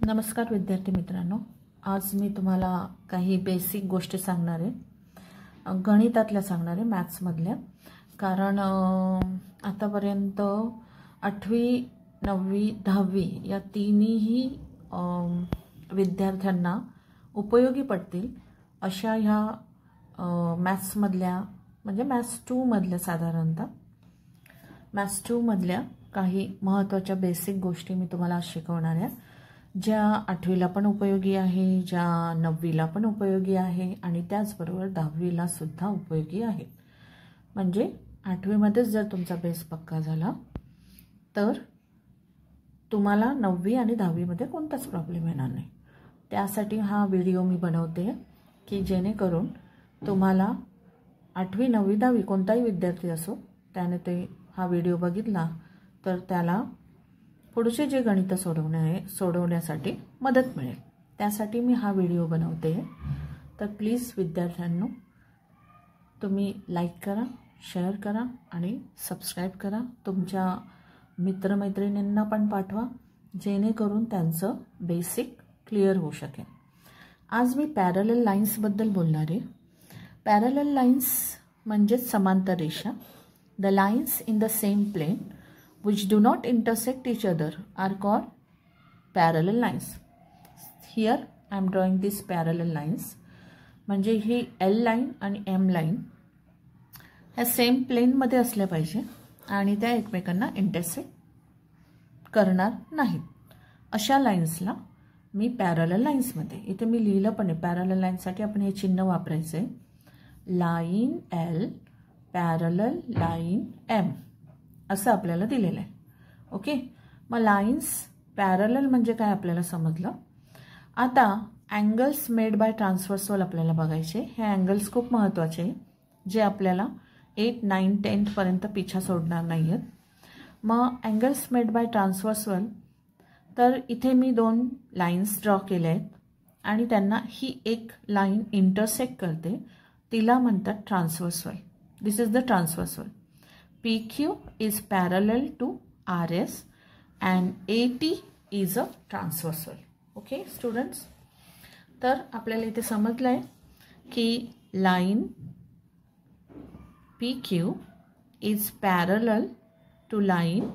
नमस्कार विद्यार्थी मित्रांनो, आज मी तुम्हाला काही बेसिक गोष्टी सांगणार आहे, गणितातल्या सांगणार आहे, मॅथ्समधल्या. कारण आतापर्यंत 8वी 9वी 10वी या तिन्ही विद्यार्थ्यांना उपयोगी पडतील अशा ह्या मॅथ्समधल्या, म्हणजे मॅथ्स 2 मधल्या, साधारणतः मॅथ्स 2 मधल्या काही महत्त्वाच्या बेसिक गोष्टी मी तुम्हाला शिकवणार आहे, ज्या 8वीला पण उपयोगी आहे, ज्या 9वीला पण उपयोगी आहे आणि त्याचबरोबर 10वीला सुद्धा उपयोगी आहे. म्हणजे 8वीमध्येच जर तुमचा बेस पक्का झाला तर तुम्हाला 9वी आणि 10वीमध्ये कोणताच प्रॉब्लेम येणार नाही. त्यासाठी हा व्हिडिओ मी बनवते की जेणेकरून तुम्हाला 8वी 9वी 10वी कोणताही विद्यार्थी असो त्याने ते हा व्हिडिओ बघितला तर त्याला पुढचे जे गणित सोडवण्यासाठी मदत मिळेल. त्यासाठी मी हा व्हिडिओ बनवते. तर प्लीज विद्यार्थ्यांनो, तुम्ही लाईक करा, शेअर करा आणि सबस्क्राईब करा. तुमच्या मित्रमैत्रिणींना पण पाठवा जेणेकरून त्यांचं बेसिक क्लिअर होऊ शकेल. आज मी पॅरलल लाईन्सबद्दल बोलणार आहे. पॅरलल लाईन्स म्हणजेच समांतर रेषा. The lines in the same plane which do not intersect each other are called parallel lines. Here I am drawing these parallel lines. म्हणजे ही L लाईन आणि M लाईन ह्या सेम प्लेनमध्ये असल्या पाहिजे आणि त्या एकमेकांना इंटरसेक्ट करणार नाहीत. अशा लाईन्सला मी पॅरलल लाईन्समध्ये, इथे मी लिहिलं पण आहे, पॅरलल लाईनसाठी आपण हे चिन्ह वापरायचं आहे. Line L parallel line M असं आपल्याला दिलेलं आहे. ओके, मग लाईन्स पॅरलल म्हणजे काय आपल्याला समजलं. आता अँगल्स मेड बाय ट्रान्सव्हर्सल आपल्याला बघायचे. हे अँगल्स खूप महत्त्वाचे आहे, जे आपल्याला 8, 9, 10 पर्यंत पिछा सोडणार नाही आहेत. मग अँगल्स मेड बाय ट्रान्सव्हर्सल, तर इथे मी 2 लाईन्स ड्रॉ केल्या आहेत आणि त्यांना ही एक लाईन इंटरसेक्ट करते, तिला म्हणतात transversal. This is the transversal. PQ is parallel to RS and AT is a transversal. Okay students, तर आपल्याला इथे समजलं आहे की line PQ is parallel to line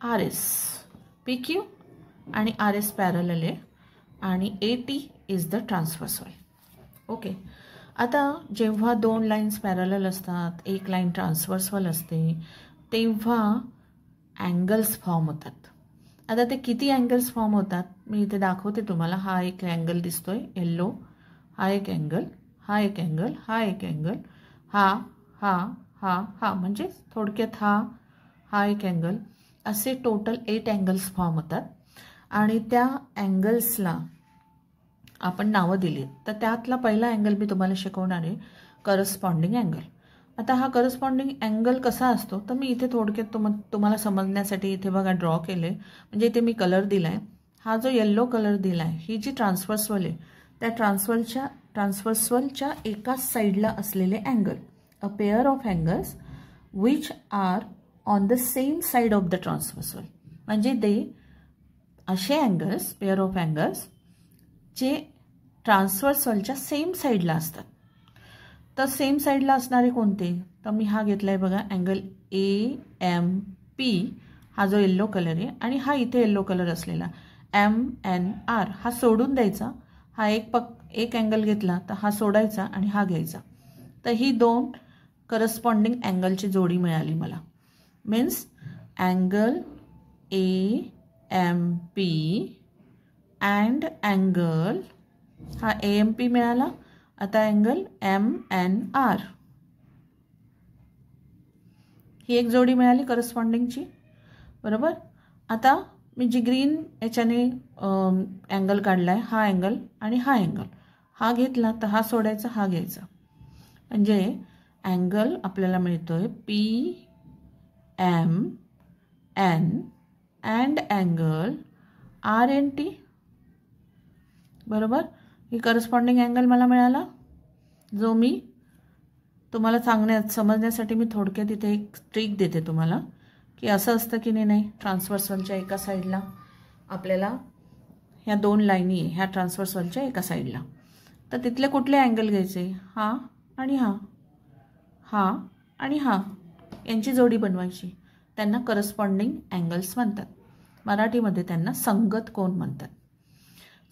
RS. PQ आणि RS पॅरलल आहे आणि AT is the transversal. Okay, आता जेव्हा 2 लाईन्स पॅरलल असतात, एक लाईन ट्रान्सव्हर्सल असते, तेव्हा अँगल्स फॉर्म होतात. आता ते किती अँगल्स फॉर्म होतात मी इथे दाखवते तुम्हाला. हा एक अँगल दिसतोय येल्लो, हा एक अँगल, हा एक अँगल, हा एक अँगल, हा हा हा हा, म्हणजे थोडक्यात हा एक अँगल, असे टोटल 8 अँगल्स फॉर्म होतात आणि त्या अँगल्सला आपण नावं दिली. तर त्यातला पहिला अँगल मी तुम्हाला शिकवणार आहे, करस्पॉन्डिंग अँगल. आता हा करस्पॉन्डिंग अँगल कसा असतो तर मी इथे थोडक्यात तुम्हाला समजण्यासाठी इथे बघा ड्रॉ केले. म्हणजे इथे मी कलर दिला आहे. हा जो येल्लो कलर दिला आहे, ही जी ट्रान्सव्हर्सल आहे, त्या ट्रान्सव्हर्सलच्या एकाच साईडला असलेले angle, a pair of angles which are on the same side of the transversal. म्हणजे ते असे अँगल्स, पेअर ऑफ अँगल्स जे ट्रान्सव्हर्सलच्या सेम साईडला असतात. तर सेम साईडला असणारे कोणते, तर मी हा घेतला आहे बघा, अँगल AMP, हा जो येल्लो कलर आहे, आणि हा इथे येल्लो कलर असलेला MNR, हा सोडून द्यायचा. हा एक अँगल घेतला तर हा सोडायचा आणि हा घ्यायचा. तर ही 2 करस्पॉन्डिंग अँगलची जोडी मिळाली मला. Means angle AMP and angle, हा AMP मिळाला. आता अँगल MNR, ही एक जोडी मिळाली करस्पॉन्डिंगची, बरोबर. आता मी जी ग्रीन याच्याने अँगल काढला आहे, हा अँगल आणि हा अँगल, हा घेतला तर हा सोडायचा, हा घ्यायचा. म्हणजे अँगल आपल्याला मिळतोय PMN अँड अँगल RNT, बरोबर. ही करस्पॉन्डिंग अँगल मला मिळाला, जो मी तुम्हाला समजण्यासाठी मी थोडक्यात इथे एक ट्रिक देते तुम्हाला, की असं असतं की नाही, ट्रान्सव्हर्सलच्या एका साईडला आपल्याला ह्या दोन लाईनी ह्या ट्रान्सव्हर्सलच्या एका साईडला, तर तिथले कुठले अँगल घ्यायचे? हा आणि हा, हा आणि हा, यांची जोडी बनवायची. त्यांना करस्पॉन्डिंग अँगल्स म्हणतात. मराठीमध्ये त्यांना संगत कोन म्हणतात.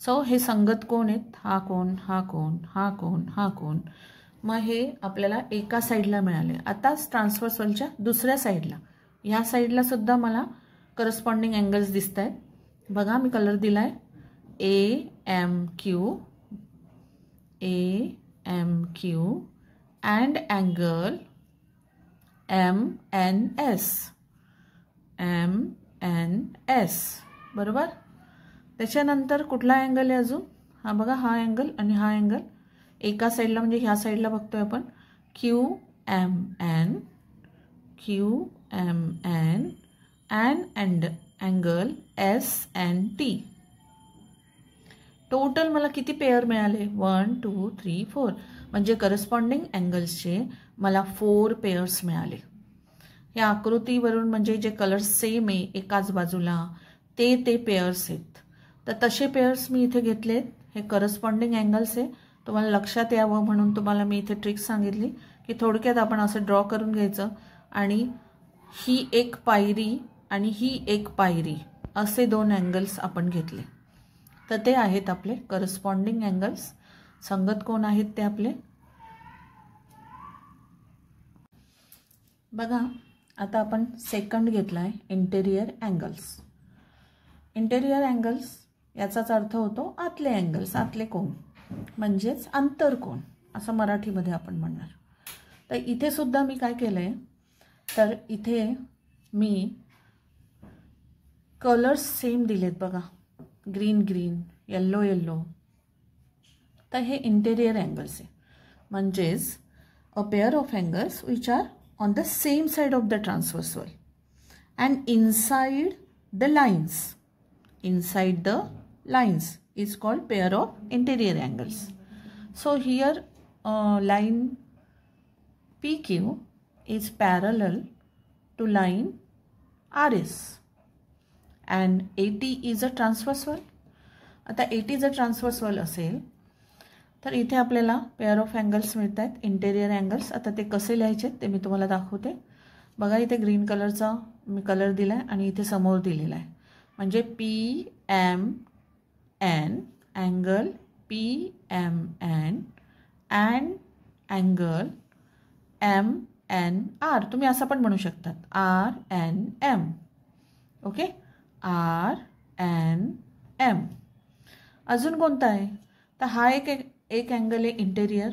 सो हे संगत कोन आहेत. हा कोन, हा कोन, हा कोन, हा कोन. मग हे आपल्याला एका साईडला मिळाले. आता ट्रान्सव्हर्सलच्या दुसऱ्या साईडला, ह्या साईडला सुद्धा मला करस्पॉन्डिंग अँगल्स दिसत आहेत. बघा मी कलर दिला आहे AMQ अँड अँगल MNS. बरोबर. त्याच्यानंतर कुठला अँगल आहे अजून? हा बघा, हा अँगल आणि हा अँगल एका साईडला, म्हणजे ह्या साईडला बघतोय आपण QMN and angle SNT. Total मला किती पेअर मिळाले? 1 2 3 4. म्हणजे करस्पॉन्डिंग अँगल्सचे मला 4 पेअर्स मिळाले. या आकृतीवरून म्हणजे जे कलर्स सेम आहे एकाच बाजूला ते पेअर्स आहेत. तर तसे पेअर्स मी इथे घेतलेत. हे करस्पॉन्डिंग अँगल्स आहे. तुम्हाला लक्षात यावं म्हणून तुम्हाला मी इथे ट्रिक सांगितली की थोडक्यात आपण असं ड्रॉ करून घ्यायचं आणि ही एक पायरी आणि ही एक पायरी असे 2 अँगल्स आपण घेतले. तर ते आहेत आपले करस्पॉन्डिंग अँगल्स. संगत कोन आहेत ते आपले. बघा आता आपण सेकंड घेतला आहे इंटेरियर अँगल्स. इंटेरियर अँगल्स याचाच अर्थ होतो आतले अँगल्स, आतले कोन म्हणजेच आंतरकोन असं मराठीमध्ये आपण म्हणणार. तर इथे सुद्धा मी काय केलं आहे, तर इथे मी कलर्स सेम दिलेत बघा, ग्रीन ग्रीन, येल्लो येल्लो. तर हे इंटेरियर अँगल्स आहे. म्हणजेच a pair of angles which are on the same side of the transversal and inside the lines is called pair of interior angles. So here line PQ is parallel to line RS and AT is a transversal. आता AT जर transversal असेल तर इथे आपल्याला pair of angles मिळत आहेत, interior angles. आता ते कसे लिहायचे ते मी तुम्हाला दाखवते. बघा इथे ग्रीन कलरचा मी कलर दिला आहे आणि इथे समोर दिलेला आहे. म्हणजे PMN angle PMN and angle MNR. तुम्ही असं पण म्हणू शकतात RNM. Okay, RNM. अजून कोणता आहे? तर हा एक अँगल आहे interior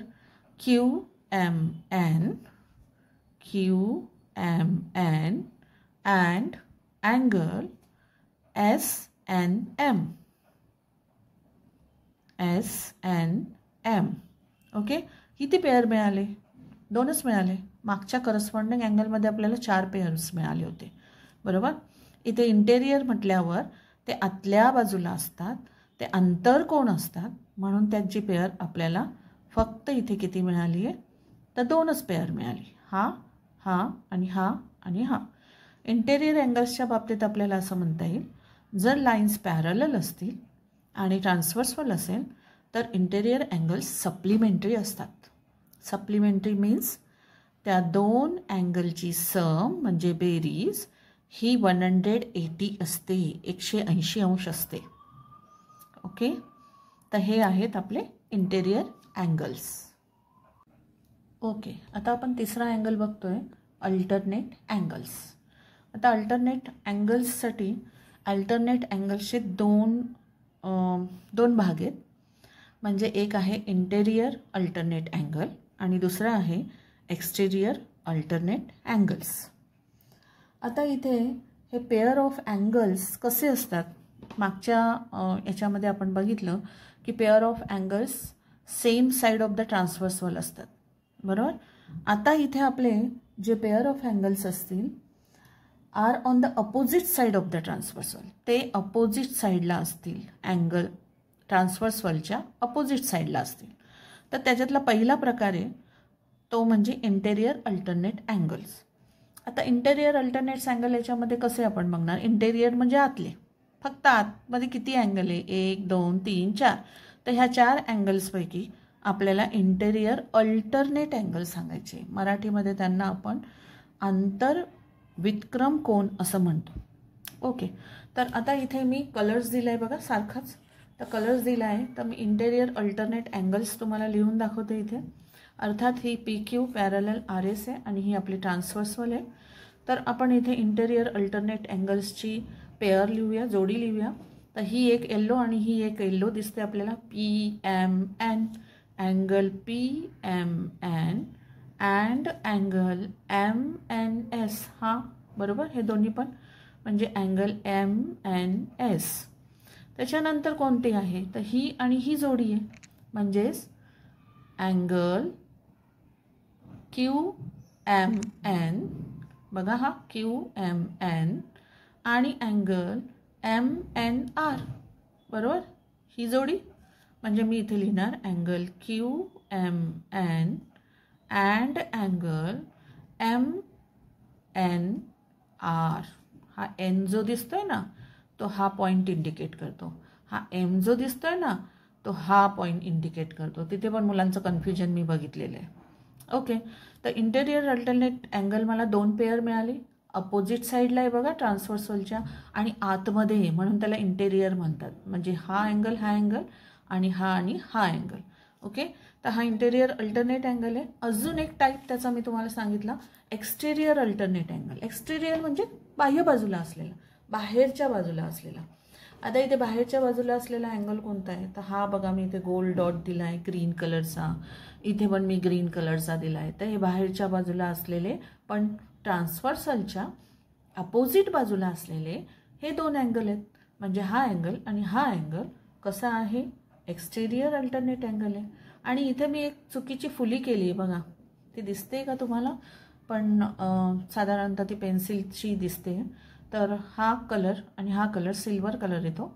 QMN and angle SNM. Okay, किती पेअर मिळाले? 2च मिळाले. मागच्या करस्पॉन्डिंग अँगलमध्ये आपल्याला 4 पेअर्स मिळाले होते. बरोबर. इथे इंटेरियर म्हटल्यावर ते आतल्या बाजूला असतात, ते अंतरकोन असतात, म्हणून त्यांची पेअर आपल्याला फक्त इथे किती मिळाली आहे? तर 2च पेअर मिळाली. हा आणि हा आणि हा. इंटेरियर अँगल्सच्या बाबतीत आपल्याला असं म्हणता येईल, जर लाईन्स पॅरलल असतील आणि ट्रान्सव्हर्सल असेल तर इंटेरियर अँगल्स सप्लिमेंटरी असतात. सप्लिमेंटरी मीन्स त्या 2 अँगलची सम म्हणजे बेरीज ही 180 असते, 180 अंश असते. ओके, तर हे आहेत आपले इंटेरियर अँगल्स. ओके, आता आपण तिसरा अँगल बघतोय, अल्टरनेट अँगल्स. आता अल्टरनेट अँगल्ससाठी अल्टरनेट अँगल्सचे दोन भाग आहेत. म्हणजे एक आहे इंटेरियर अल्टरनेट अँगल आणि दुसरा आहे एक्सटेरियर अल्टरनेट अँगल्स. आता इथे हे पेअर ऑफ अँगल्स कसे असतात? मागच्या याच्यामध्ये आपण बघितलं की pair of angles same side of the transversal असतात. बरोबर. आता इथे आपले जे पेअर ऑफ अँगल्स असतील are on the opposite side of the transversal. ते अपोजिट साईडला असतील, अँगल ट्रान्सव्हर्सलच्या अपोजिट साईडला असतील. तर त्याच्यातला पहिला प्रकार आहे तो म्हणजे इंटेरियर अल्टरनेट अँगल्स. आता इंटेरियर अल्टरनेट्स अँगल याच्यामध्ये कसे आपण बघणार? इंटेरियर म्हणजे आतले, फक्त आतमध्ये किती अँगल आहे, 1 2 3 4. तर ह्या 4 अँगल्सपैकी आपल्याला इंटेरियर अल्टरनेट अँगल सांगायचे. मराठीमध्ये त्यांना आपण आंतर विक्रम कोन असं म्हणतो. ओके, तर आता इथे मी कलर्स दिला आहे बघा सारखाच. तर कलर्स दिला आहे तर मी इंटेरियर अल्टरनेट अँगल्स तुम्हाला लिहून दाखवते इथे. अर्थात ही PQ पॅरलल RS आहे आणि ही आपली ट्रान्सव्हर्सल आहे. तर आपण इथे इंटेरियर अल्टरनेट अँगल्सची पेअर लिहूया, जोडी लिहूया. तर ही एक येल्लो आणि ही एक येल्लो दिसते आपल्याला. PMN angle PMN and angle MNS, हा बरोबर, हे दोन्ही पण म्हणजे अँगल MNS. त्याच्यानंतर कोणती आहे तर ही आणि ही जोडी आहे, म्हणजेच अँगल QMN, बघा हा QMN आणि अँगल MNR, बरोबर, ही जोडी. म्हणजे मी इथे लिहिणार angle QMN and angle MNR. हा N जो दिसतोय ना तो हा पॉईंट इंडिकेट करतो, हा M जो दिसतोय ना तो हा पॉईंट इंडिकेट करतो. तिथे पण मुलांचं कन्फ्युजन मी बघितलेलं आहे. ओके, तर इंटेरियर अल्टरनेट अँगल मला 2 पेअर मिळाले. अपोजिट साईडला आहे बघा ट्रान्सव्हर्सलच्या आणि आतमध्ये आहे म्हणून त्याला इंटेरियर म्हणतात. म्हणजे हा अँगल आणि हा अँगल. ओके, तर हा इंटेरियर अल्टरनेट अँगल आहे. अजून एक टाईप त्याचा मी तुम्हाला सांगितला, एक्सटेरियर अल्टरनेट अँगल. एक्सटेरियर म्हणजे बाह्य बाजूला असलेला, बाहेरच्या बाजूला असलेला. आता इथे बाहेरच्या बाजूला असलेला अँगल कोणता आहे तर हा बघा, मी इथे गोल्ड डॉट दिला आहे ग्रीन कलरचा, इथे पण मी ग्रीन कलरचा दिला आहे. तर हे बाहेरच्या बाजूला असलेले पण ट्रान्सव्हर्सलच्या अपोजिट बाजूला असलेले हे 2 अँगल आहेत. म्हणजे हा अँगल आणि हा अँगल कसा आहे, एक्सटेरियर अल्टरनेट अँगल आहे. आणि इथे मी एक चुकीची फुली केली आहे बघा, ती दिसते का तुम्हाला, पण साधारणतः ती पेन्सिलची दिसते. तर हा कलर आणि हा कलर सिल्वर कलर येतो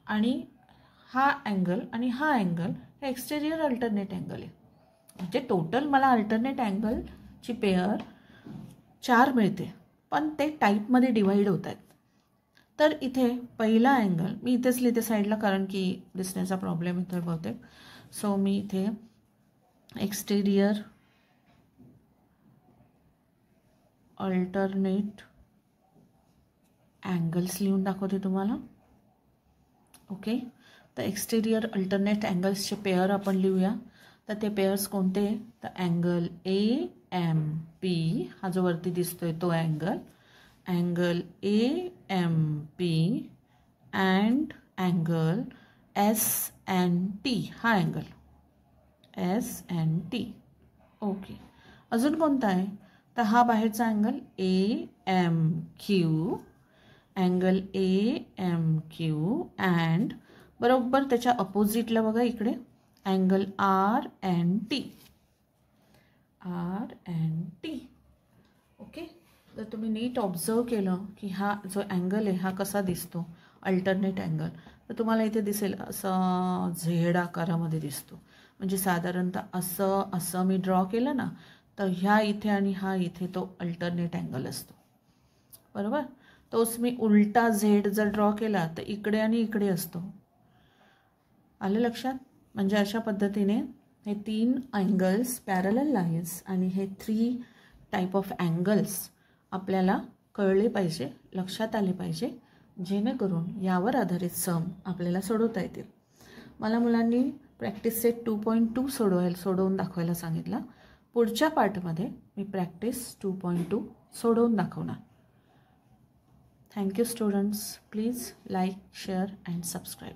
आणि हा अँगल आणि हा अँगल हे एक्सटेरियर अल्टरनेट अँगल आहे. म्हणजे टोटल मला अल्टरनेट अँगलची पेअर 4 मिळते, पण ते टाईपमध्ये डिवाईड होत आहेत. तर इथे पहिला अँगल मी इथेच लिहिते साईडला, कारण की दिसण्याचा प्रॉब्लेम येतो आहे बहुतेक. सो मी इथे एक्सटेरियर अल्टरनेट अँगल्स लिहून दाखवते तुम्हाला. ओके, तर एक्सटेरियर अल्टरनेट अँगल्सचे पेअर आपण लिहूया. तर ते पेअर्स कोणते, तर अँगल AMP, हा जो वरती दिसतोय तो angle AMP and angle SNT, हा अँगल SNT. ओके, अजून कोणता आहे तर हा बाहेरचा angle AMQ, angle AMQ and बरोबर त्याच्या अपोजिटला बघा इकडे अँगल RNT. ओके, जर तुम्ही नीट ऑब्झर्व केलं की हा जो अँगल आहे हा कसा दिसतो अल्टरनेट अँगल, तर तुम्हाला इथे दिसेल असं झेड आकारामध्ये दिसतो. म्हणजे साधारणतः असं मी ड्रॉ केलं ना तर ह्या इथे आणि हा इथे तो अल्टरनेट अँगल असतो, बरोबर. तोच मी उलटा झेड जर ड्रॉ केला तर इकडे आणि इकडे असतो. आलं लक्षात. म्हणजे अशा पद्धतीने हे 3 अँगल्स पॅरलल लाईन्स आणि हे 3 टाईप ऑफ अँगल्स आपल्याला कळले पाहिजे, लक्षात आले पाहिजे, जेणेकरून यावर आधारित सम आपल्याला सोडवता येतील. मला मुलांनी प्रॅक्टिस सेट 2.2 सोडवून दाखवायला सांगितलं. पुढच्या पार्टमध्ये मी प्रॅक्टिस 2.2 सोडवून दाखवणार. Thank you students. Please like, share and subscribe.